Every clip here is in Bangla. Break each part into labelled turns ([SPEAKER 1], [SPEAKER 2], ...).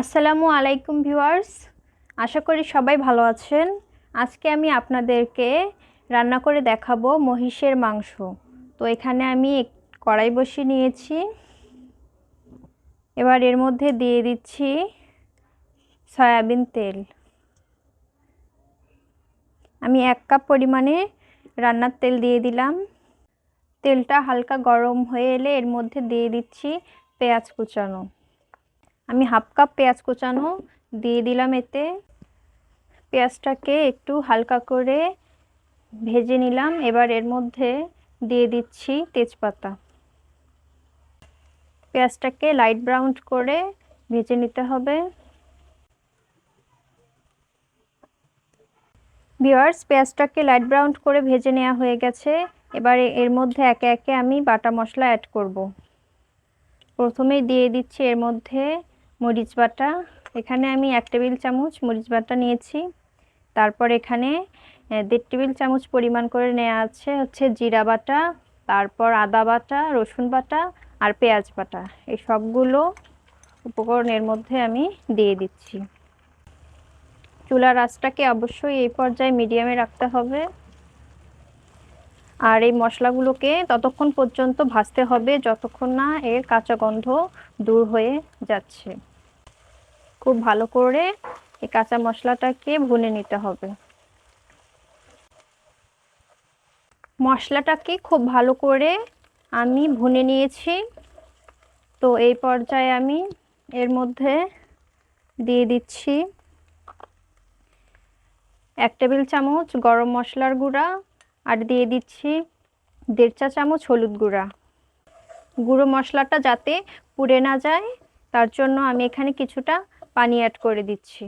[SPEAKER 1] আসসালামু আলাইকুম ভিউয়ার্স, আশা করি সবাই ভালো আছেন। আজকে আমি আপনাদেরকে রান্না করে দেখাবো মহিষের মাংস। তো এখানে আমি কড়াই বসিয়ে নিয়েছি। এবার এর মধ্যে দিয়ে দিচ্ছি সয়াবিন তেল। আমি 1 কাপ পরিমাণে রান্নার তেল দিয়ে দিলাম। তেলটা হালকা গরম হয়ে এলে এর মধ্যে দিয়ে দিচ্ছি পেঁয়াজ কুচানো। আমি 1/2 কাপ পেঁয়াজ কুচানো দিয়ে দিলাম। এতে পেঁয়াজটাকে একটু হালকা করে ভেজে নিলাম। এবার এর মধ্যে দিয়ে দিচ্ছি তেজপাতা। পেঁয়াজটাকে লাইট ব্রাউন করে ভেজে নিতে হবে। ভিউয়ার্স, পেঁয়াজটাকে লাইট ব্রাউন করে ভেজে নেওয়া হয়ে গেছে। এবারে এর মধ্যে একে একে আমি বাটা মশলা অ্যাড করব। প্রথমেই দিয়ে দিচ্ছি এর মধ্যে মরিচ বাটা। এখানে আমি 1 টেবিল চামচ মরিচ বাটা নিয়েছি। তারপর এখানে 1.5 টেবিল চামচ পরিমাণ করে নেওয়া হচ্ছে জিরা বাটা, তারপর আদা বাটা, রসুন বাটা আর পেঁয়াজ বাটা। এই সবগুলো উপকরণের মধ্যে আমি দিয়ে দিচ্ছি। চুলার আঁচটাকে অবশ্যই এই পর্যায়ে মিডিয়ামে রাখতে হবে। আর এই মশলাগুলোকে ততক্ষণ পর্যন্ত ভাজতে হবে যতক্ষণ না এর কাঁচা গন্ধ দূর হয়ে যাচ্ছে। খুব ভালো করে এই কাঁচা মশলাটাকে ভুনে নিতে হবে। মশলাটাকে খুব ভালো করে আমি ভুনে নিয়েছি। তো এই পর্যায়ে আমি এর মধ্যে দিয়ে দিচ্ছি 1 টেবিল চামচ গরম মশলার গুঁড়া আর দিয়ে দিচ্ছি 1.5 চা চামচ হলুদ গুঁড়া। গুঁড়ো মশলাটা যাতে পুড়ে না যায় তার জন্য আমি এখানে কিছুটা পানি অ্যাড করে দিচ্ছি।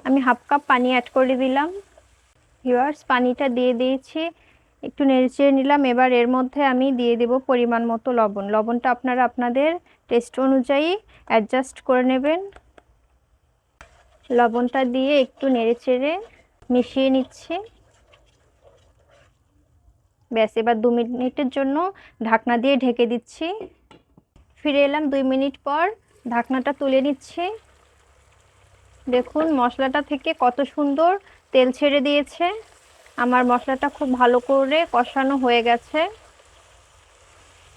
[SPEAKER 1] আমি 1/2 কাপ পানি অ্যাড করে দিলাম। ভিউয়ার্স, পানিটা দিয়ে দিয়েছি, একটু নেড়েচেড়ে নিলাম। এবার এর মধ্যে আমি দিয়ে দেব পরিমাণ মতো লবণ। লবণটা আপনারা আপনাদের টেস্ট অনুযায়ী অ্যাডজাস্ট করে নেবেন। লবণটা দিয়ে একটু নেড়েচেড়ে মিশিয়ে নিচ্ছি। ব্যাস, এবার 2 মিনিটের জন্য ঢাকনা দিয়ে ঢেকে দিচ্ছি। ফিরে এলাম 2 মিনিট পর। ঢাকনাটা তুলে নিচ্ছি। দেখুন মশলাটা থেকে কত সুন্দর তেল ছেড়ে দিয়েছে। আমার মশলাটা খুব ভালো করে কষানো হয়ে গেছে।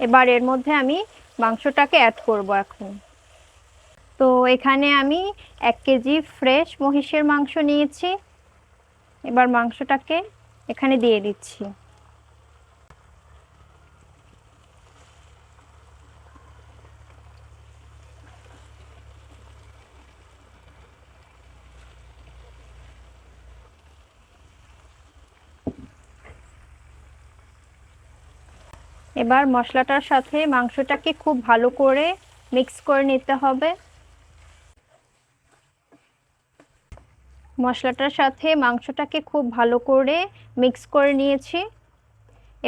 [SPEAKER 1] এবার এর মধ্যে আমি মাংসটাকে অ্যাড করব এখন। তো এখানে আমি 1 কেজি ফ্রেশ মহিষের মাংস নিয়েছি। এবার মাংসটাকে এখানে দিয়ে দিচ্ছি। এবার মশলাটার সাথে মাংসটাকে খুব ভালো করে মিক্স করে নিতে হবে। মশলাটার সাথে মাংসটাকে খুব ভালো করে মিক্স করে নিয়েছি।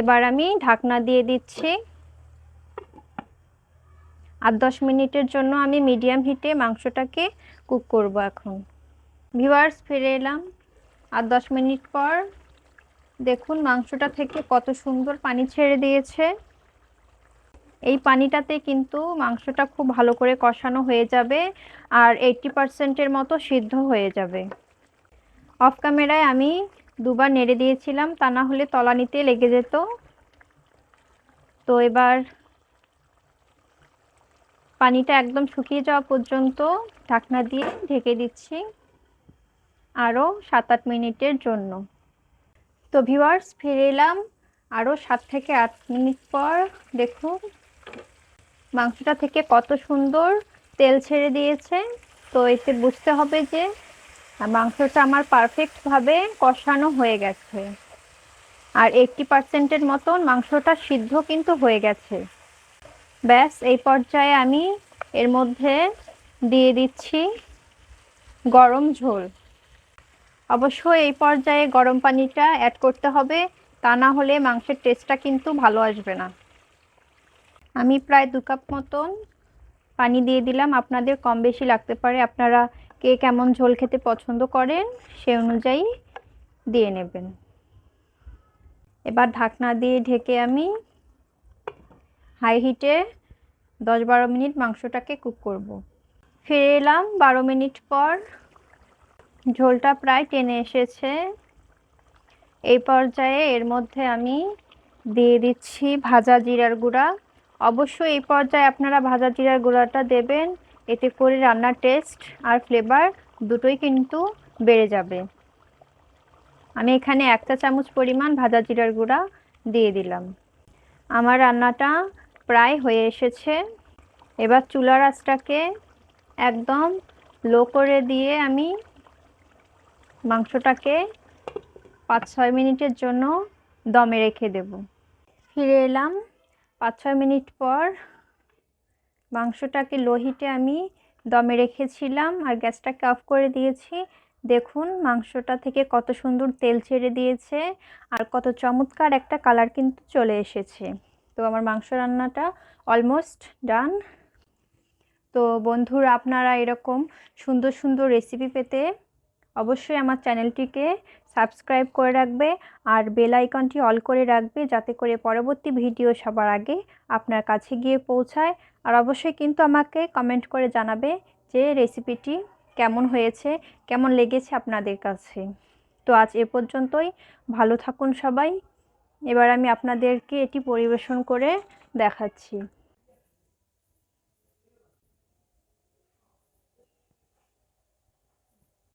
[SPEAKER 1] এবার আমি ঢাকনা দিয়ে দিচ্ছি। আর 10 মিনিটের জন্য আমি মিডিয়াম হিটে মাংসটাকে কুক করব এখন। ভিউয়ার্স, ফিরে এলাম আর 10 মিনিট পর। দেখুন মাংসটা থেকে কত সুন্দর পানি ছেড়ে দিয়েছে। এই পানিটাতে কিন্তু মাংসটা খুব ভালো করে কষানো হয়ে যাবে আর 80% মতো সিদ্ধ হয়ে যাবে। অফ ক্যামেরায় আমি 2 বার নেড়ে দিয়েছিলাম, তা না হলে তলানিতে লেগে যেত। তো এবার পানিটা একদম শুকিয়ে যাওয়া পর্যন্ত ঢাকনা দিয়ে ঢেকে দিচ্ছি আরও 7-8 মিনিটের জন্য। তো ভিউয়ার্স, ফিরে এলাম আরও 7 থেকে 8 মিনিট পর। দেখুন মাংসটা থেকে কত সুন্দর তেল ছেড়ে দিয়েছে। তো এতে বুঝতে হবে যে মাংসটা আমার পারফেক্টভাবে কষানো হয়ে গেছে আর 80%-এর মতন মাংসটা সিদ্ধ কিন্তু হয়ে গেছে। ব্যাস, এই পর্যায়ে আমি এর মধ্যে দিয়ে দিচ্ছি গরম ঝোল। অবশ্যই এই পর্যায়ে গরম পানিটা অ্যাড করতে হবে, তা না হলে মাংসের টেস্টটা কিন্তু ভালো আসবে না। আমি প্রায় 2 কাপ মতন পানি দিয়ে দিলাম। আপনাদের কম বেশি লাগতে পারে, আপনারা কে কেমন ঝোল খেতে পছন্দ করেন সে অনুযায়ী দিয়ে নেবেন। এবার ঢাকনা দিয়ে ঢেকে আমি হাই হিটে 10-12 মিনিট মাংসটাকে কুক করব। ফিরে এলাম 12 মিনিট পর। ঝোলটা প্রায় টেনে এসেছে। এই পর্যায়ে এর মধ্যে আমি দিয়ে দিচ্ছি ভাজা জিরার গুঁড়া। অবশ্যই এই পর্যায়ে আপনারা ভাজা জিরার গুঁড়াটা দেবেন, এতে করে রান্নার টেস্ট আর ফ্লেভার দুটোই কিন্তু বেড়ে যাবে। আমি এখানে 1 চা চামচ পরিমাণ ভাজা জিরার গুঁড়া দিয়ে দিলাম। আমার রান্নাটা প্রায় হয়ে এসেছে। এবার চুলার আঁচটাকে একদম লো করে দিয়ে আমি মাংসটাকে 5-6 মিনিটের জন্য দমে রেখে দেব। ফিরে এলাম 5-6 মিনিট পর। মাংসটাকে লো হিটে আমি দমে রেখেছিলাম আর গ্যাসটাকে অফ করে দিয়েছি। দেখুন মাংসটা থেকে কত সুন্দর তেল ছেড়ে দিয়েছে আর কত চমৎকার একটা কালার কিন্তু চলে এসেছে। তো আমার মাংস রান্নাটা অলমোস্ট ডান। তো বন্ধুরা, আপনারা এরকম সুন্দর সুন্দর রেসিপি পেতে অবশ্যই আমার চ্যানেলটিকে সাবস্ক্রাইব করে রাখবে আর বেল আইকনটি অল করে রাখবে, যাতে করে পরবর্তী ভিডিও সবার আগে আপনার কাছে গিয়ে পৌঁছায়। আর অবশ্যই কিন্তু আমাকে কমেন্ট করে জানাবে যে রেসিপিটি কেমন হয়েছে, কেমন লেগেছে আপনাদের কাছে। তো আজ এ পর্যন্তই। ভালো থাকুন সবাই। এবার আমি আপনাদেরকে এটি পরিবেশন করে দেখাচ্ছি।